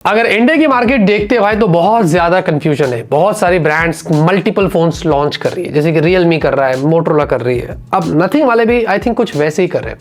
अगर इंडिया की मार्केट देखते हैं भाई तो बहुत ज्यादा कंफ्यूजन है। बहुत सारी ब्रांड्स मल्टीपल फोन्स लॉन्च कर रही है, जैसे कि रियलमी कर रहा है, मोटरोला कर रही है, अब नथिंग वाले भी आई थिंक कुछ वैसे ही कर रहे हैं।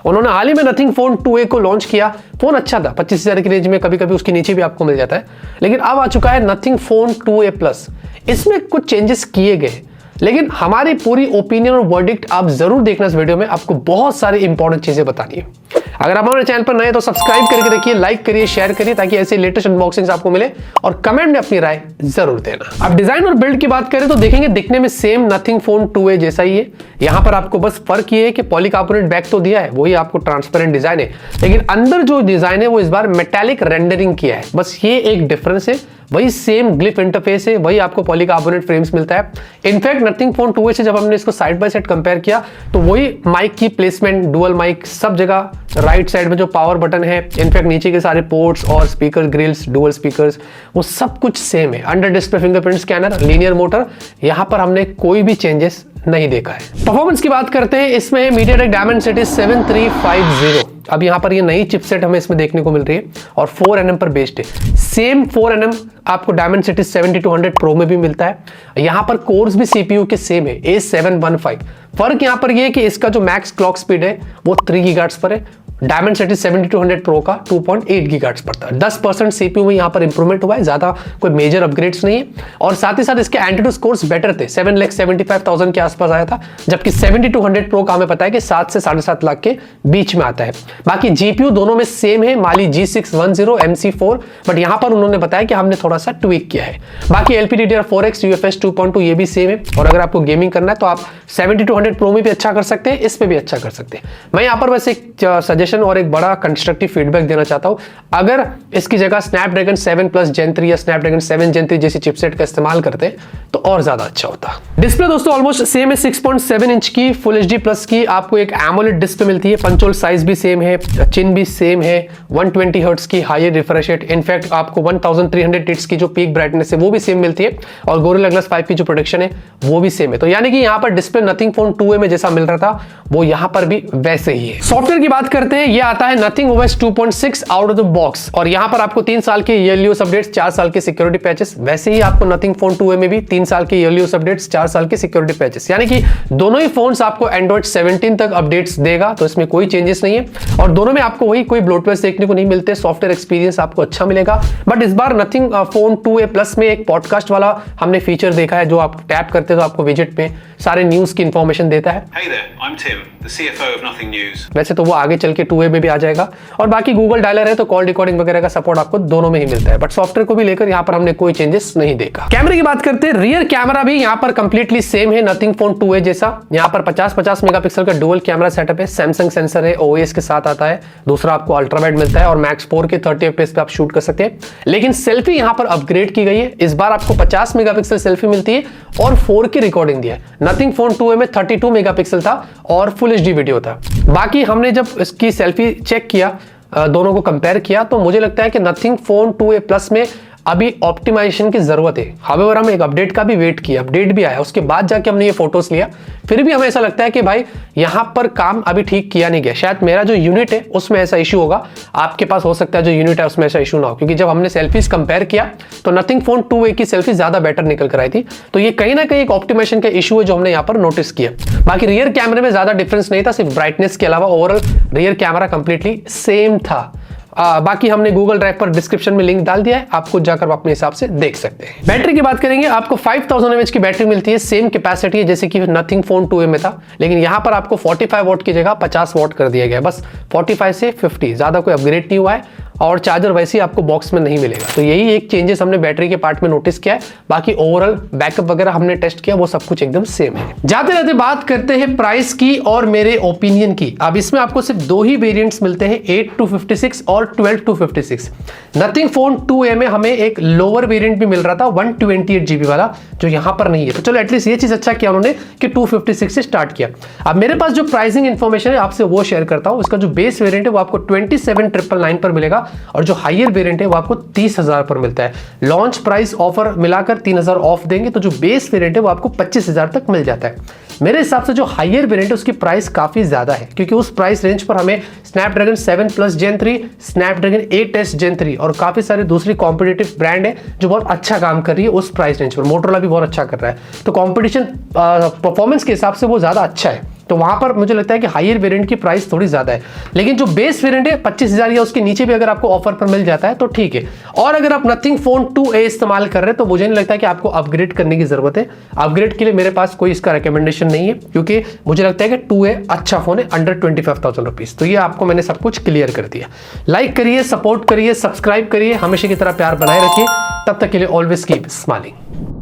उन्होंने हाल ही में नथिंग फोन 2A को लॉन्च किया। फोन अच्छा था, 25,000 की रेंज में, कभी कभी उसके नीचे भी आपको मिल जाता है। लेकिन अब आ चुका है नथिंग फोन 2A प्लस। इसमें कुछ चेंजेस किए गए, लेकिन हमारी पूरी ओपिनियन और वर्डिक्ट आप जरूर देखना इस वीडियो में। आपको बहुत सारी इंपॉर्टेंट चीजें बतानी है। अगर आप हमारे चैनल पर नए तो सब्सक्राइब करके रखिए, लाइक करिए, शेयर करिए, ताकि ऐसे लेटेस्ट अनबॉक्सिंग्स आपको मिले, और कमेंट में अपनी राय जरूर देना। अब डिजाइन और बिल्ड की बात करें तो देखेंगे दिखने में सेम नथिंग फोन 2A जैसा ही है। यहां पर आपको बस फर्क ये है कि पॉलीकार्बोनेट बैक तो दिया है, वही आपको ट्रांसपेरेंट डिजाइन है, लेकिन अंदर जो डिजाइन है वो इस बार मेटालिक रेंडरिंग किया है। बस ये एक डिफरेंस है। वही सेम ग्लिफ इंटरफेस है, वही आपको पॉलीकार्बोनेट फ्रेम्स मिलता है। इनफैक्ट नथिंग फोन 2A से जब हमने इसको साइड बाय साइड कंपेयर किया तो वही माइक की प्लेसमेंट, डुअल माइक सब जगह, राइट साइड में जो पावर बटन है, इनफैक्ट नीचे के सारे पोर्ट्स और स्पीकर ग्रिल्स, डुअल स्पीकर्स, वो सब कुछ सेम है। Under display fingerprint scanner, linear motor, यहां पर हमने कोई भी चेंजेस नहीं देखा है। परफॉर्मेंस की बात करते हैं, इसमें MediaTek Dimensity 7350। अब यहाँ पर ये नई चिपसेट हमें इसमें देखने को मिल रही है और 4nm पर बेस्ड है। सेम 4nm आपको Dimensity 7200 Pro में भी मिलता है। यहाँ पर कोर्स भी CPU के सेम है, A715। फर्क यहाँ पर ये है कि इसका जो मैक्स क्लॉक स्पीड है वो 3 GHz पर है। Dimensity 7200 Pro का 2.8 GHz पड़ता है। 10% CPU में यहाँ पर इंप्रूवमेंट हुआ है, ज्यादा कोई मेजर अपग्रेड्स नहीं है। और साथ ही साथ इसके एंटीडोट स्कोर्स बेटर थे, 7,75,000 के आसपास आया था, जबकि 7200 Pro का हमें पता है कि 7 से 7.5 लाख के बीच में आता है। बाकी GPU दोनों में सेम है, Mali G610 MC4, बट यहाँ पर उन्होंने बताया कि हमने थोड़ा सा ट्विक किया है। बाकी LPDDR4X UFS 2.2 ये भी सेम है। और अगर आपको गेमिंग करना है तो आप 7200 Pro में भी अच्छा कर सकते हैं, इस पे भी अच्छा कर सकते हैं। मैं यहाँ पर बस एक सजेशन और एक बड़ा कंस्ट्रक्टिव फीडबैक देना चाहता हूं। अगर इसकी जगह स्नैपड्रैगन 7 Plus Gen 3 या स्नैपड्रैगन 7 Gen 3 जैसी चिपसेट का इस्तेमाल करते तो और ज्यादा अच्छा होता। डिस्प्ले दोस्तों ऑलमोस्ट सेम है, 6.7 इंच की फुल HD प्लस की आपको एक एमोलेड डिस्प्ले मिलती है। पंचोल साइज भी सेम है, चिन भी सेम है, 120 हर्ट्ज की हायर रिफ्रेश रेट, इनफैक्ट आपको 1300 निट्स की जो पीक ब्राइटनेस है वो भी सेम मिलती है, और गोरिल्ला ग्लास 5 की जो प्रोटेक्शन है वो भी सेम है। तो यानी कि यहाँ पर डिस्प्ले नथिंग फोन 2A में जैसा मिल रहा था वो यहाँ पर भी वैसे ही है। सॉफ्टवेयर की बात करते हैं, ये आता है nothing OS 2.6 out of the box, और यहाँ पर आपको 3 साल के ईयरली यूज अपडेट्स, 4 साल के सिक्योरिटी पैचेस। वैसे ही आपको नथिंग फोन 2A में भी 3 साल के ईयरली यूज अपडेट्स, 4 साल के सिक्योरिटी पैचेस, यानी कि दोनों ही फोन्स आपको एंड्रॉइड 17 तक अपडेट्स देगा, तो इसमें कोई चेंजेस नहीं है। और दोनों में आपको वही कोई ब्लोटवेयर देखने को नहीं मिलते, सॉफ्टवेयर एक्सपीरियंस आपको अच्छा मिलेगा। बट इस बार नथिंग फोन 2A प्लस में एक पॉडकास्ट वाला हमने फीचर देखा है, जो आप टैप करते हैं तो आपको विजेट में सारे न्यूज की इंफॉर्मेशन देता है। Hey there, I'm Tim, the CFO of Nothing News. वैसे तो वो आगे चल के 2A में भी आ जाएगा, और बाकी गूगल डायलर है तो कॉल रिकॉर्डिंग वगैरह का सपोर्ट आपको दोनों में ही मिलता है। बट सॉफ्टवेयर को भी लेकर यहाँ पर हमने कोई चेंजेस नहीं देखा। कैमरे की बात करते हैं, रियर कैमरा भी यहाँ पर कंप्लीटली सेम है नथिंग फोन 2A जैसा। यहाँ पर 50 मेगापिक्सल का डुअल कैमरा सेटअप है, सैमसंग सेंसर है, OIS के साथ आता है। दूसरा आपको अल्ट्रा वाइड मिलता है और मैक्स 4K 30 FPS पे आप शूट कर सकते हैं। लेकिन सेल्फी यहाँ पर अपग्रेड की गई है। इस बार आपको 50 मेगापिक्सल सेल्फी मिलती है और 4K रिकॉर्डिंग दिया है। नथिंग फोन 2A में 32 मेगापिक्सल था और फुल HD वीडियो था। बाकी हमने जब इसकी सेल्फी चेक किया, दोनों को कंपेयर किया, तो मुझे लगता है कि नथिंग फोन 2A प्लस में अभी ऑप्टिमाइजेशन की जरूरत है। हावेवर हम एक अपडेट का भी वेट किया, अपडेट भी आया, उसके बाद जाके हमने ये फोटोज लिया, फिर भी हमें ऐसा लगता है कि भाई यहाँ पर काम अभी ठीक किया नहीं गया। शायद मेरा जो यूनिट है उसमें ऐसा इशू होगा, आपके पास हो सकता है जो यूनिट है उसमें ऐसा इशू ना हो, क्योंकि जब हमने सेल्फीज कंपेयर किया तो नथिंग फोन 2A की सेल्फी ज्यादा बेटर निकल कर आई थी। तो ये कहीं ना कहीं एक ऑप्टिमाइजेशन का इशू है जो हमने यहाँ पर नोटिस किया। बाकी रियर कैमरे में ज्यादा डिफरेंस नहीं था, सिर्फ ब्राइटनेस के अलावा overall rear camera completely same था। बाकी हमने गूगल ड्राइव पर डिस्क्रिप्शन में लिंक डाल दिया है, आप खुद जाकर अपने हिसाब से देख सकते हैं। बैटरी की बात करेंगे, आपको 5000 mAh की बैटरी मिलती है, सेम कैपेसिटी है जैसे कि नथिंग फोन 2A में था, लेकिन यहाँ पर आपको 45 वॉट की जगह 50 वॉट कर दिया गया। बस 45 से 50, ज्यादा कोई अपग्रेड नहीं हुआ है, और चार्जर वैसे ही आपको बॉक्स में नहीं मिलेगा। तो यही एक चेंजेस हमने बैटरी के पार्ट में नोटिस किया है। बाकी ओवरऑल बैकअप वगैरह हमने टेस्ट किया, वो सब कुछ एकदम सेम है। जाते रहते बात करते हैं प्राइस की और मेरे ओपिनियन की। अब इसमें आपको सिर्फ 2 ही वेरिएंट्स मिलते हैं, 8 to 56 और 12 to 56। नथिंग फोन 2A में हमें एक लोअर वेरिएंट भी मिल रहा था, 128 GB वाला, जो यहाँ पर नहीं है। तो चलो एटलीस्ट ये चीज अच्छा किया उन्होंने कि 256 से स्टार्ट किया। अब मेरे पास जो प्राइसिंग इन्फॉर्मेशन है आपसे वो शेयर करता हूँ। इसका जो बेस वेरिएंट है वो आपको 27,999 पर मिलेगा, और जो हायर वेरिएंट है वो आपको 30,000 पर मिलता है। लॉन्च प्राइस ऑफर मिलाकर 3,000 ऑफ देंगे तो जो बेस वेरिएंट है वो आपको 25,000 तक मिल जाता है। मेरे हिसाब से जो हायर वेरिएंट है उसकी प्राइस काफ़ी ज़्यादा है, क्योंकि उस प्राइस रेंज पर हमें Snapdragon 7 plus gen 3, Snapdragon 8s जेन 3 और काफ़ी सारे दूसरी कॉम्पिटिटिव ब्रांड है जो बहुत अच्छा काम कर रही है उस प्राइस रेंज पर। मोटोरोला भी बहुत अच्छा कर रहा है, तो कॉम्पिटिशन परफॉर्मेंस के हिसाब से वो ज़्यादा अच्छा है। तो वहां पर मुझे लगता है कि हायर वेरिएंट की प्राइस थोड़ी ज़्यादा है, लेकिन जो बेस वेरिएंट है 25,000 या उसके नीचे भी अगर आपको ऑफर पर मिल जाता है तो ठीक है। और अगर आप नथिंग फोन 2A इस्तेमाल कर रहे हैं तो मुझे नहीं लगता कि आपको अपग्रेड करने की जरूरत है। अपग्रेड के लिए मेरे पास कोई इसका रिकमेंडेशन नहीं है, क्योंकि मुझे लगता है कि 2A अच्छा फोन है अंडर 25,000 रुपीज। तो ये आपको मैंने सब कुछ क्लियर कर दिया। लाइक करिए, सपोर्ट करिए, सब्सक्राइब करिए, हमेशा की तरह प्यार बनाए रखिए। तब तक के लिए ऑलवेज कीप स्माइलिंग।